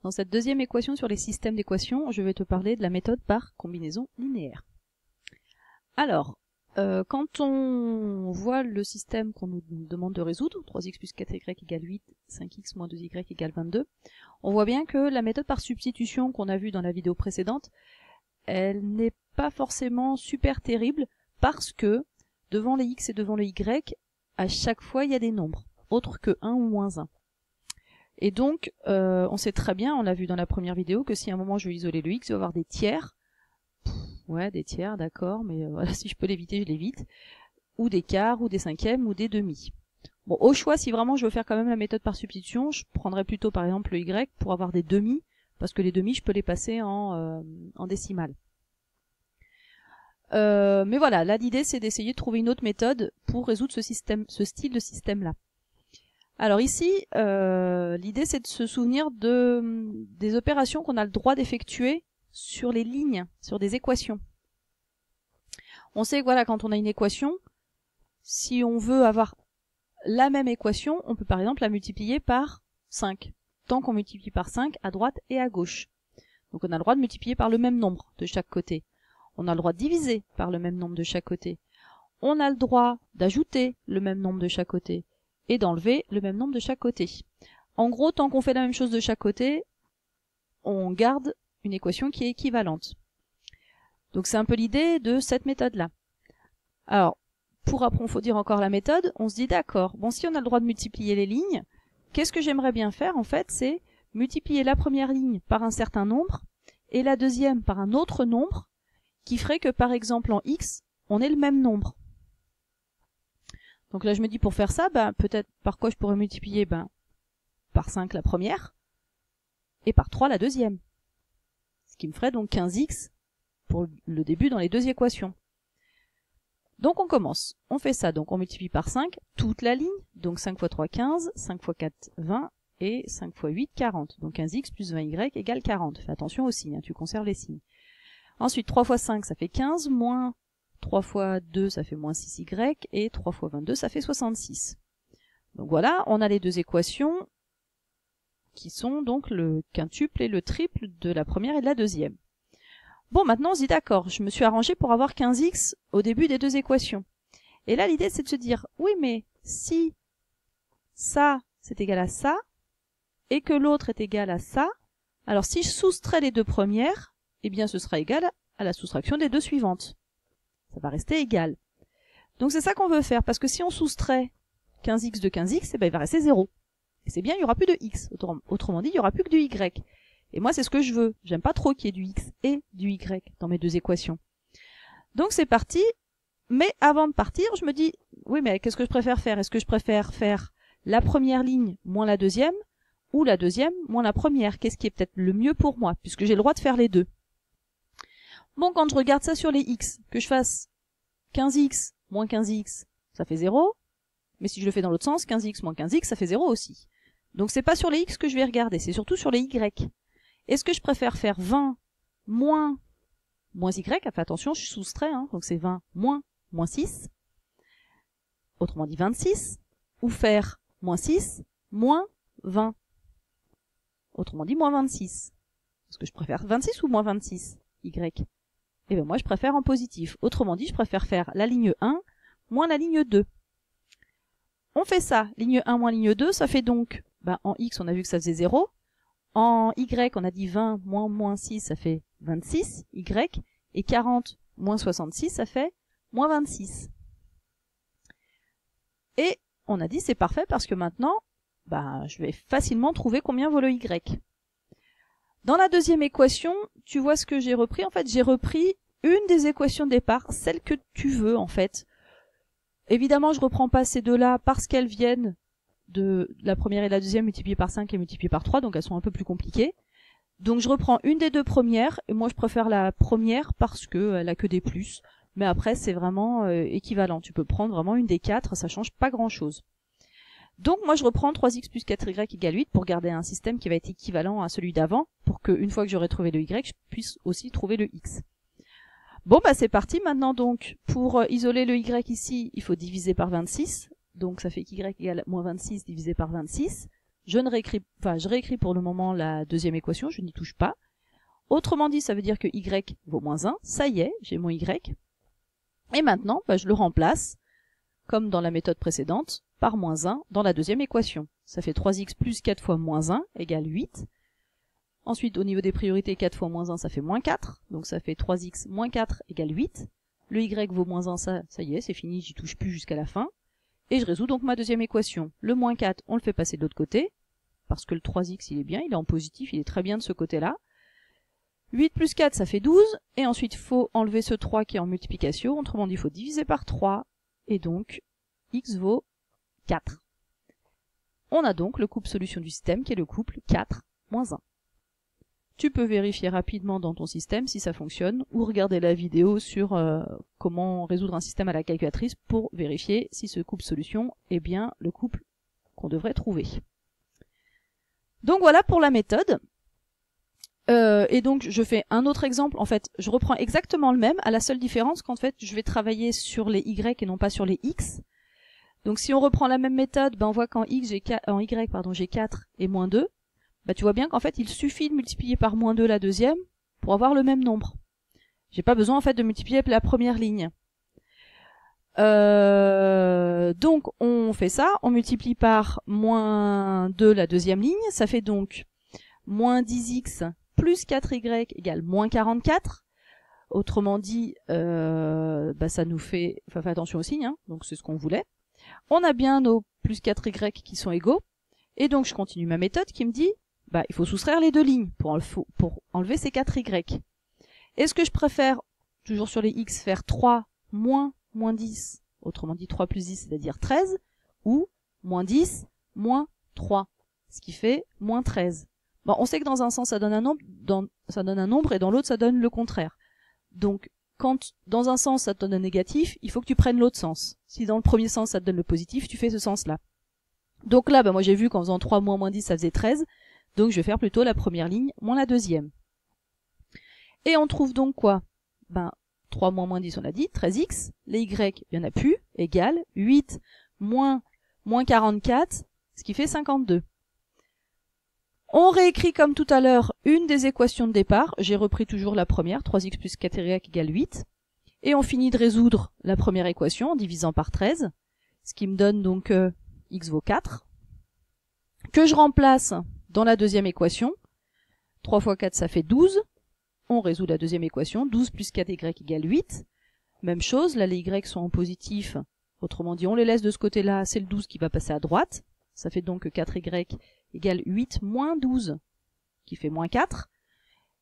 Dans cette deuxième équation sur les systèmes d'équations, je vais te parler de la méthode par combinaison linéaire. Alors, quand on voit le système qu'on nous demande de résoudre, 3x plus 4y égale 8, 5x moins 2y égale 22, on voit bien que la méthode par substitution qu'on a vue dans la vidéo précédente, elle n'est pas forcément super terrible parce que devant les x et devant le y, à chaque fois il y a des nombres, autres que 1 ou moins 1. Et donc, on sait très bien, on l'a vu dans la première vidéo, que si à un moment je veux isoler le x, je vais avoir des tiers. Ouais, des tiers, d'accord, mais voilà, si je peux l'éviter, je l'évite. Ou des quarts, ou des cinquièmes, ou des demi. Bon, au choix, si vraiment je veux faire quand même la méthode par substitution, je prendrais plutôt par exemple le y pour avoir des demi, parce que les demi, je peux les passer en décimale. Mais voilà, là l'idée c'est d'essayer de trouver une autre méthode pour résoudre ce style de système-là. Alors ici, l'idée c'est de se souvenir des opérations qu'on a le droit d'effectuer sur les lignes, sur des équations. On sait que voilà, quand on a une équation, si on veut avoir la même équation, on peut par exemple la multiplier par 5. Tant qu'on multiplie par 5 à droite et à gauche. Donc on a le droit de multiplier par le même nombre de chaque côté. On a le droit de diviser par le même nombre de chaque côté. On a le droit d'ajouter le même nombre de chaque côté. Et d'enlever le même nombre de chaque côté. En gros, tant qu'on fait la même chose de chaque côté, on garde une équation qui est équivalente. Donc c'est un peu l'idée de cette méthode-là. Alors, pour approfondir encore la méthode, on se dit d'accord, bon si on a le droit de multiplier les lignes, qu'est-ce que j'aimerais bien faire en fait, c'est multiplier la première ligne par un certain nombre, et la deuxième par un autre nombre, qui ferait que par exemple en x, on ait le même nombre. Donc là, je me dis, pour faire ça, peut-être par quoi je pourrais multiplier par 5 la première, et par 3 la deuxième. Ce qui me ferait donc 15x pour le début dans les deux équations. Donc on commence. On fait ça, donc on multiplie par 5 toute la ligne, donc 5 fois 3, 15, 5 fois 4, 20, et 5 fois 8, 40. Donc 15x plus 20y égale 40. Fais attention aux signes, tu conserves les signes. Ensuite, 3 fois 5, ça fait 15, moins 3 fois 2, ça fait moins 6y, et 3 fois 22, ça fait 66. Donc voilà, on a les deux équations qui sont donc le quintuple et le triple de la première et de la deuxième. Bon, maintenant on se dit d'accord, je me suis arrangé pour avoir 15x au début des deux équations. Et là, l'idée c'est de se dire, oui mais si ça c'est égal à ça, et que l'autre est égal à ça, alors si je soustrais les deux premières, eh bien ce sera égal à la soustraction des deux suivantes. Ça va rester égal. Donc c'est ça qu'on veut faire, parce que si on soustrait 15x de 15x, eh ben, il va rester 0. Et c'est bien, il n'y aura plus de x. Autrement dit, il n'y aura plus que du y. Et moi, c'est ce que je veux. J'aime pas trop qu'il y ait du x et du y dans mes deux équations. Donc c'est parti. Mais avant de partir, je me dis, oui, mais qu'est-ce que je préfère faire? Est-ce que je préfère faire la première ligne moins la deuxième, ou la deuxième moins la première? Qu'est-ce qui est peut-être le mieux pour moi, puisque j'ai le droit de faire les deux? Bon, quand je regarde ça sur les x, que je fasse 15x moins 15x, ça fait 0. Mais si je le fais dans l'autre sens, 15x moins 15x, ça fait 0 aussi. Donc c'est pas sur les x que je vais regarder, c'est surtout sur les y. Est-ce que je préfère faire 20 moins y? Enfin, attention, je soustrais, hein, donc c'est 20 moins 6. Autrement dit 26. Ou faire moins 6 moins 20. Autrement dit moins 26. Est-ce que je préfère 26 ou moins 26 y? Et bien moi je préfère en positif. Autrement dit, je préfère faire la ligne 1 moins la ligne 2. On fait ça, ligne 1 moins ligne 2, ça fait donc, en x on a vu que ça faisait 0. En y on a dit 20 moins moins 6, ça fait 26 y. Et 40 moins 66, ça fait moins 26. Et on a dit c'est parfait parce que maintenant, je vais facilement trouver combien vaut le y. Dans la deuxième équation, tu vois ce que j'ai repris. En fait, j'ai repris une des équations de départ, celle que tu veux en fait. Évidemment, je reprends pas ces deux-là parce qu'elles viennent de la première et la deuxième multipliées par 5 et multipliées par 3, donc elles sont un peu plus compliquées. Donc je reprends une des deux premières, et moi je préfère la première parce qu'elle a que des plus. Mais après, c'est vraiment équivalent. Tu peux prendre vraiment une des quatre, ça change pas grand-chose. Donc moi je reprends 3x plus 4y égale 8 pour garder un système qui va être équivalent à celui d'avant, pour qu'une fois que j'aurai trouvé le y, je puisse aussi trouver le x. Bon c'est parti, maintenant donc pour isoler le y ici, il faut diviser par 26, donc ça fait qu'y égale moins 26 divisé par 26, je réécris pour le moment la deuxième équation, je n'y touche pas. Autrement dit, ça veut dire que y vaut moins 1, ça y est, j'ai mon y. Et maintenant, je le remplace, comme dans la méthode précédente, par moins 1 dans la deuxième équation. Ça fait 3x plus 4 fois moins 1 égale 8. Ensuite, au niveau des priorités, 4 fois moins 1, ça fait moins 4. Donc ça fait 3x moins 4 égale 8. Le y vaut moins 1, ça y est, c'est fini, j'y touche plus jusqu'à la fin. Et je résous donc ma deuxième équation. Le moins 4, on le fait passer de l'autre côté, parce que le 3x, il est bien, il est en positif, il est très bien de ce côté-là. 8 plus 4, ça fait 12, et ensuite, il faut enlever ce 3 qui est en multiplication, autrement dit, il faut diviser par 3, et donc, x vaut 4. On a donc le couple solution du système, qui est le couple 4 moins 1. Tu peux vérifier rapidement dans ton système si ça fonctionne, ou regarder la vidéo sur comment résoudre un système à la calculatrice pour vérifier si ce couple solution est bien le couple qu'on devrait trouver. Donc voilà pour la méthode. Et donc je fais un autre exemple. En fait, je reprends exactement le même, à la seule différence qu'en fait je vais travailler sur les y et non pas sur les x. Donc si on reprend la même méthode, on voit qu'en y j'ai 4 et moins 2. Tu vois bien qu'en fait il suffit de multiplier par moins 2 la deuxième pour avoir le même nombre. J'ai pas besoin en fait de multiplier la première ligne. Donc on fait ça, on multiplie par moins 2 la deuxième ligne, ça fait donc moins 10x plus 4y égale moins 44. Autrement dit, ça nous fait, fais attention au signe, donc c'est ce qu'on voulait. On a bien nos plus 4y qui sont égaux, et donc je continue ma méthode qui me dit, il faut soustraire les deux lignes pour enlever ces 4y. Est-ce que je préfère, toujours sur les x, faire 3 moins 10, autrement dit 3 plus 10, c'est-à-dire 13, ou moins 10 moins 3, ce qui fait moins 13. On sait que dans un sens ça donne un nombre, et dans l'autre ça donne le contraire. Donc quand dans un sens ça te donne un négatif, il faut que tu prennes l'autre sens. Si dans le premier sens ça te donne le positif, tu fais ce sens-là. Donc là, moi j'ai vu qu'en faisant 3 moins 10, ça faisait 13. Donc je vais faire plutôt la première ligne moins la deuxième. Et on trouve donc quoi? 3 moins 10, on a dit, 13x. Les y, il n'y en a plus, égale 8 moins 44, ce qui fait 52. On réécrit comme tout à l'heure une des équations de départ. J'ai repris toujours la première, 3x plus 4y égale 8. Et on finit de résoudre la première équation en divisant par 13, ce qui me donne donc x vaut 4, que je remplace dans la deuxième équation. 3 fois 4, ça fait 12. On résout la deuxième équation. 12 plus 4y égale 8. Même chose, là les y sont en positif. Autrement dit, on les laisse de ce côté-là. C'est le 12 qui va passer à droite. Ça fait donc que 4y égale 8 moins 12, qui fait moins 4.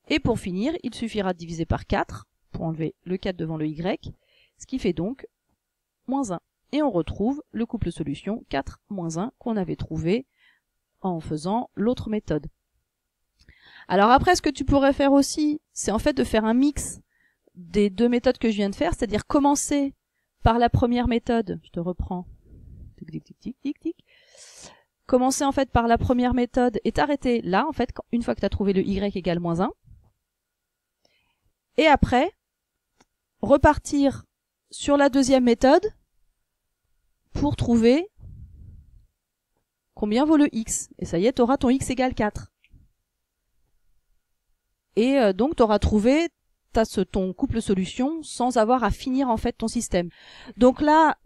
Et pour finir, il suffira de diviser par 4 pour enlever le 4 devant le y, ce qui fait donc moins 1. Et on retrouve le couple solution 4 moins 1 qu'on avait trouvé en faisant l'autre méthode. Alors après, ce que tu pourrais faire aussi, c'est en fait de faire un mix des deux méthodes que je viens de faire, c'est-à-dire commencer par la première méthode, je te reprends, commencer en fait par la première méthode et t'arrêter là, en fait, une fois que tu as trouvé le y égale moins 1, et après, repartir sur la deuxième méthode pour trouver combien vaut le x. Et ça y est, tu auras ton x égale 4. Et donc, tu auras trouvé ton couple solution sans avoir à finir en fait ton système. Donc là,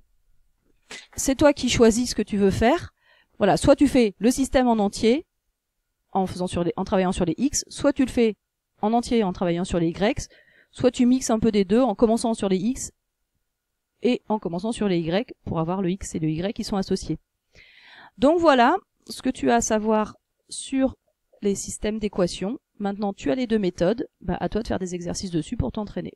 c'est toi qui choisis ce que tu veux faire. Voilà, soit tu fais le système en entier en travaillant sur les x, soit tu le fais en entier en travaillant sur les y, soit tu mixes un peu des deux en commençant sur les x et en commençant sur les y pour avoir le x et le y qui sont associés. Donc voilà ce que tu as à savoir sur les systèmes d'équations. Maintenant tu as les deux méthodes, à toi de faire des exercices dessus pour t'entraîner.